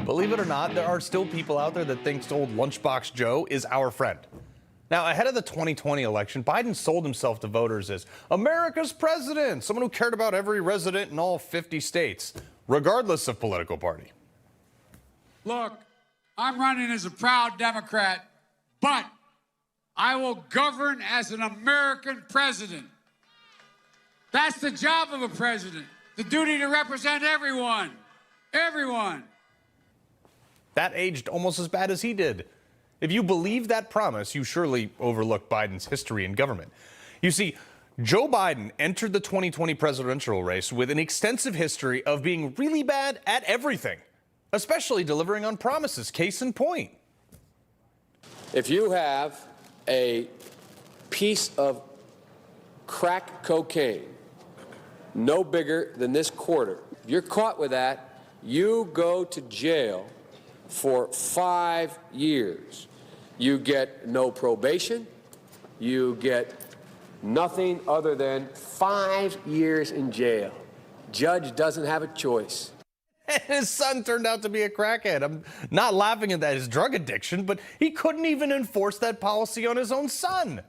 Believe it or not, there are still people out there that thinks old Lunchbox Joe is our friend. Now, ahead of the 2020 election, Biden sold himself to voters as America's president, someone who cared about every resident in all 50 states, regardless of political party. Look, I'm running as a proud Democrat, but I will govern as an American president. That's the job of a president, the duty to represent everyone. Everyone. That aged almost as bad as he did. If you believe that promise, you surely overlook Biden's history in government. You see, Joe Biden entered the 2020 presidential race with an extensive history of being really bad at everything, especially delivering on promises. Case in point. If you have a piece of crack cocaine no bigger than this quarter, if you're caught with that, you go to jail for 5 years. You get no probation. You get nothing other than 5 years in jail. Judge doesn't have a choice. And his son turned out to be a crackhead. I'm not laughing at that, his drug addiction, but he couldn't even enforce that policy on his own son.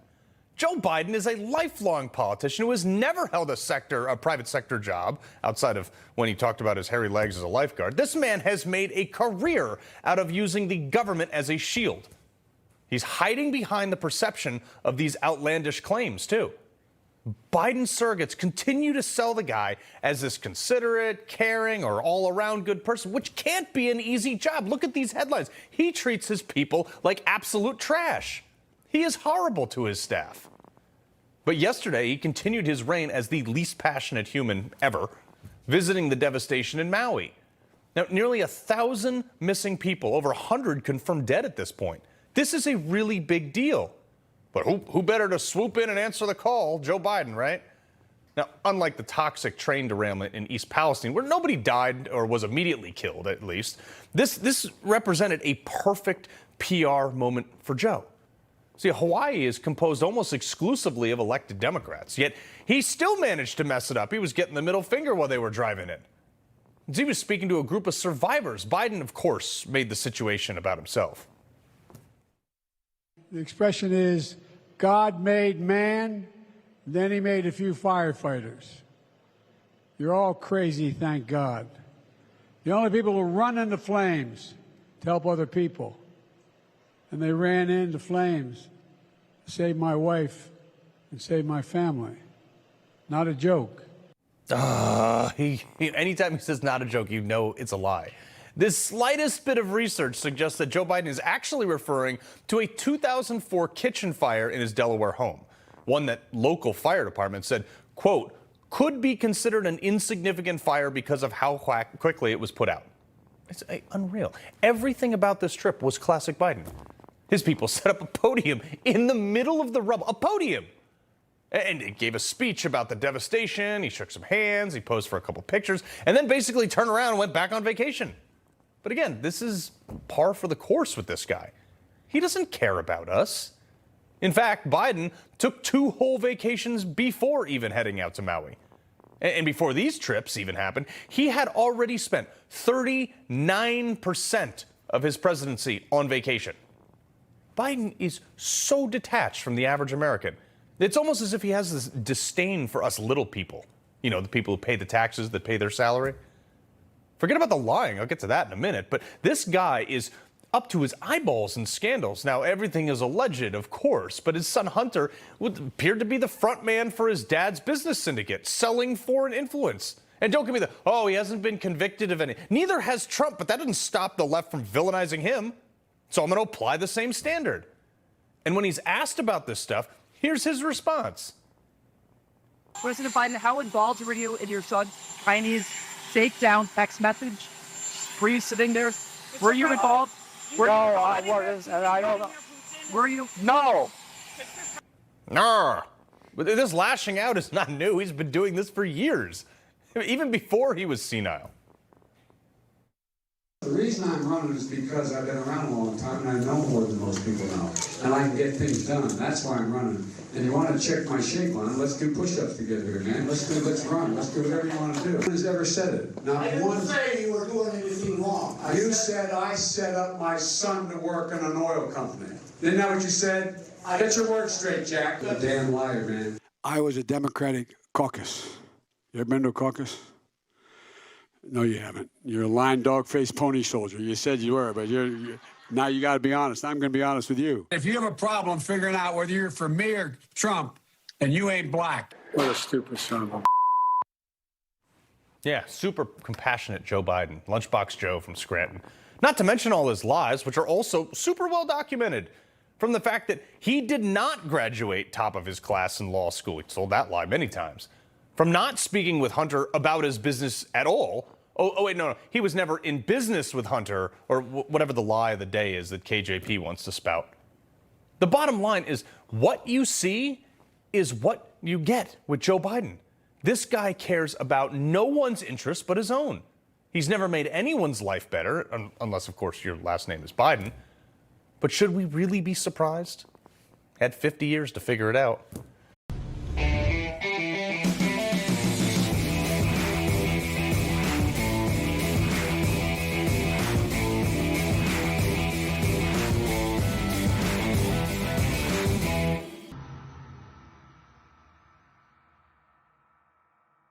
Joe Biden is a lifelong politician who has never held a private sector job outside of when he talked about his hairy legs as a lifeguard. This man has made a career out of using the government as a shield. He's hiding behind the perception of these outlandish claims, too. Biden surrogates continue to sell the guy as this considerate, caring, or all-around good person, which can't be an easy job. Look at these headlines. He treats his people like absolute trash. He is horrible to his staff. But yesterday, he continued his reign as the least passionate human ever, visiting the devastation in Maui. Now, nearly 1,000 missing people, over 100 confirmed dead at this point. This is a really big deal. But who better to swoop in and answer the call? Joe Biden, right? Now, unlike the toxic train derailment in East Palestine, where nobody died or was immediately killed, at least, this represented a perfect PR moment for Joe. See, Hawaii is composed almost exclusively of elected Democrats, yet he still managed to mess it up. He was getting the middle finger while they were driving in. As he was speaking to a group of survivors, Biden, of course, made the situation about himself. The expression is, God made man, then he made a few firefighters. You're all crazy, thank God. The only people who run into flames to help other people. And they ran into flames to save my wife and save my family. Not a joke. Anytime he says not a joke, you know it's a lie. This slightest bit of research suggests that Joe Biden is actually referring to a 2004 kitchen fire in his Delaware home, one that local fire departments said, quote, could be considered an insignificant fire because of how quickly it was put out. It's unreal. Everything about this trip was classic Biden. His people set up a podium in the middle of the rubble, a podium. And he gave a speech about the devastation. He shook some hands. He posed for a couple pictures and then basically turned around and went back on vacation. But again, this is par for the course with this guy. He doesn't care about us. In fact, Biden took 2 whole vacations before even heading out to Maui. And before these trips even happened, he had already spent 39% of his presidency on vacation. Biden is so detached from the average American. It's almost as if he has this disdain for us little people. You know, the people who pay the taxes, that pay their salary. Forget about the lying. I'll get to that in a minute. But this guy is up to his eyeballs in scandals. Now, everything is alleged, of course, but his son Hunter appeared to be the front man for his dad's business syndicate, selling foreign influence. And don't give me he hasn't been convicted of any. Neither has Trump, but that doesn't stop the left from villainizing him. So I'm going to apply the same standard. And when he's asked about this stuff, here's his response. President Biden, how involved were you in your son's Chinese shakedown text message? Were you sitting there? Were you involved? No, I wasn't. And I don't know. Were you? No. No. But this lashing out is not new. He's been doing this for years, even before he was senile. The reason I'm running is because I've been around a long time and I know more than most people know. And I can get things done. That's why I'm running. And you want to check my shape on it, let's do push-ups together here, man. Let's run. Let's do whatever you want to do. No one has ever said it. Not I one. didn't say you were doing anything wrong. You said I set up my son to work in an oil company. Isn't that what you said? Get your words straight, Jack. You're a damn liar, man. I was a Democratic caucus. You ever been to a caucus? No, you haven't. You're a lying dog-faced pony soldier. You said you were, but now you got to be honest. I'm going to be honest with you. If you have a problem figuring out whether you're for me or Trump, and you ain't black. What a stupid son of a... Yeah, super compassionate Joe Biden, Lunchbox Joe from Scranton. Not to mention all his lies, which are also super well documented. From the fact that he did not graduate top of his class in law school. He told that lie many times. From not speaking with Hunter about his business at all. Wait, no. He was never in business with Hunter, or whatever the lie of the day is that KJP wants to spout. The bottom line is what you see is what you get with Joe Biden. This guy cares about no one's interests but his own. He's never made anyone's life better, unless, of course, your last name is Biden. But should we really be surprised? Had 50 years to figure it out.